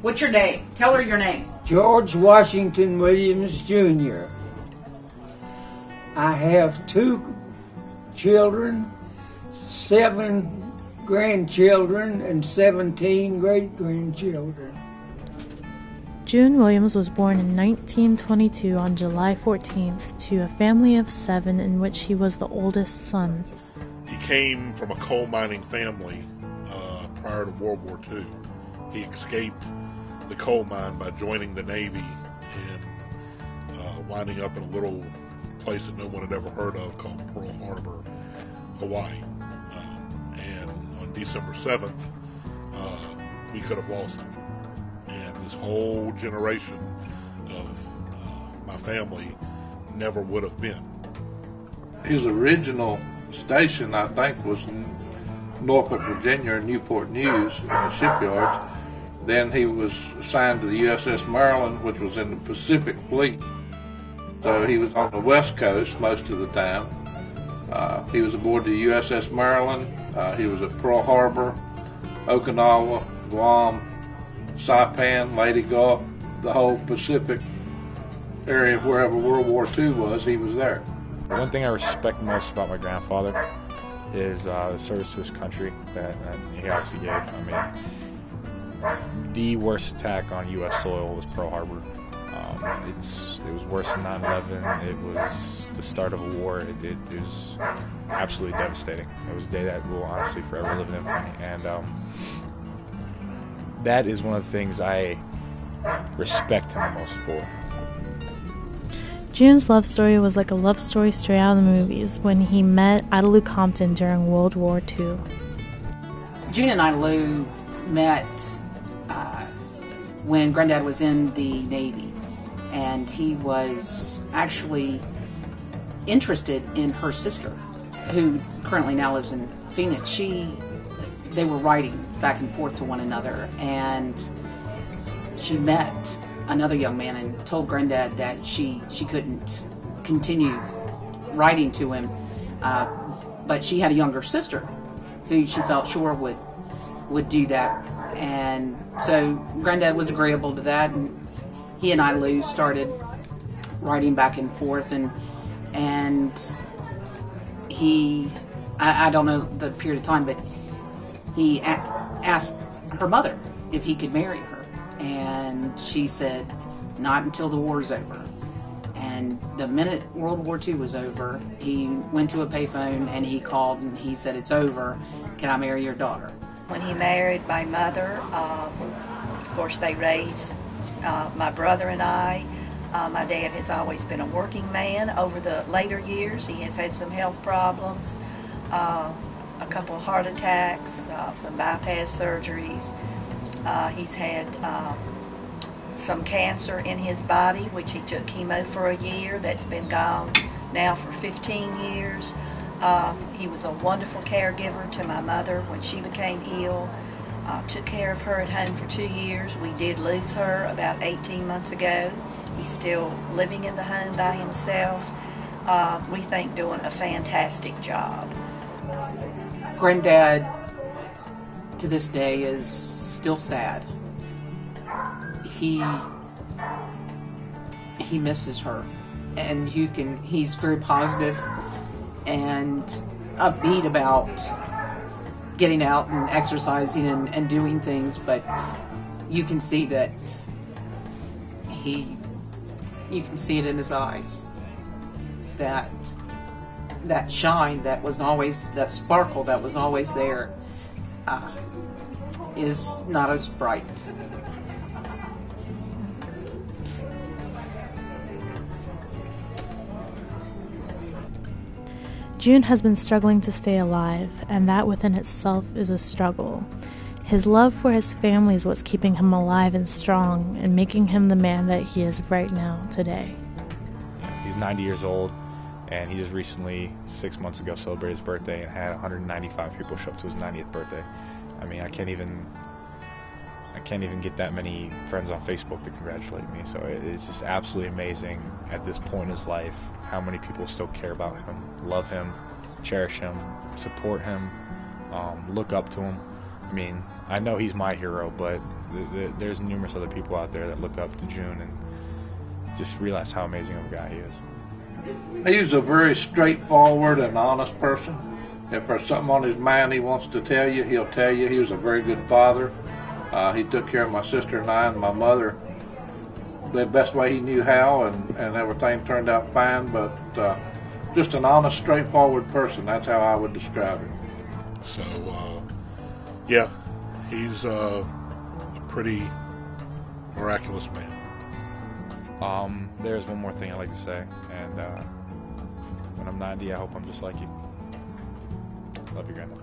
What's your name? Tell her your name. George Washington Williams, Jr. I have 2 children, 7 grandchildren, and 17 great-grandchildren. June Williams was born in 1922 on July 14th to a family of 7 in which he was the oldest son. He came from a coal mining family prior to World War II. He escaped the coal mine by joining the Navy and winding up in a little place that no one had ever heard of called Pearl Harbor, Hawaii. And on December 7th, we could have lost him. And this whole generation of my family never would have been. His original station, I think, was in Norfolk, Virginia, in Newport News in the shipyards. Then he was assigned to the USS Maryland, which was in the Pacific Fleet. So he was on the West Coast most of the time. He was aboard the USS Maryland. He was at Pearl Harbor, Okinawa, Guam, Saipan, Leyte Gulf, the whole Pacific area, wherever World War II was, he was there. One thing I respect most about my grandfather is the service to his country that he obviously gave. I mean, the worst attack on U.S. soil was Pearl Harbor. It was worse than 9/11. It was the start of a war. It was absolutely devastating. It was a day that will honestly forever live in infamy. And that is one of the things I respect him the most for. June's love story was like a love story straight out of the movies when he met Ida Lou Compton during World War II. June and Ida Lou met when Granddad was in the Navy, and he was actually interested in her sister, who currently now lives in Phoenix. They were writing back and forth to one another, and she met another young man and told Granddad that she couldn't continue writing to him, but she had a younger sister who she felt sure would do that. And so Granddad was agreeable to that, and he and Ida Lou started writing back and forth, and he, I don't know the period of time, but he asked her mother if he could marry her, and she said, not until the war's over. And the minute World War II was over, he went to a payphone and he called and he said, it's over, can I marry your daughter? When he married my mother, of course they raised my brother and I. My dad has always been a working man. Over the later years, he has had some health problems, a couple of heart attacks, some bypass surgeries. He's had some cancer in his body, which he took chemo for a year. That's been gone now for 15 years. He was a wonderful caregiver to my mother when she became ill. Took care of her at home for 2 years. We did lose her about 18 months ago. He's still living in the home by himself. We think doing a fantastic job. Granddad, to this day, is still sad. He misses her, and he's very positive and upbeat about getting out and exercising and doing things, but you can see that you can see it in his eyes, that shine that was always, that sparkle that was always there, is not as bright. June has been struggling to stay alive, and that within itself is a struggle. His love for his family is what's keeping him alive and strong and making him the man that he is right now, today. He's 90 years old, and he just recently, 6 months ago, celebrated his birthday and had 195 people show up to his 90th birthday. I mean, I can't even get that many friends on Facebook to congratulate me, so it's just absolutely amazing at this point in his life how many people still care about him, love him, cherish him, support him, look up to him. I mean, I know he's my hero, but there's numerous other people out there that look up to June and just realize how amazing of a guy he is. He's a very straightforward and honest person. If there's something on his mind he wants to tell you, he'll tell you. He was a very good father. He took care of my sister and I and my mother the best way he knew how, and everything turned out fine. But just an honest, straightforward person. That's how I would describe him. So, yeah, he's a pretty miraculous man. There's one more thing I'd like to say, and when I'm 90, I hope I'm just like you. Love you, Grandma.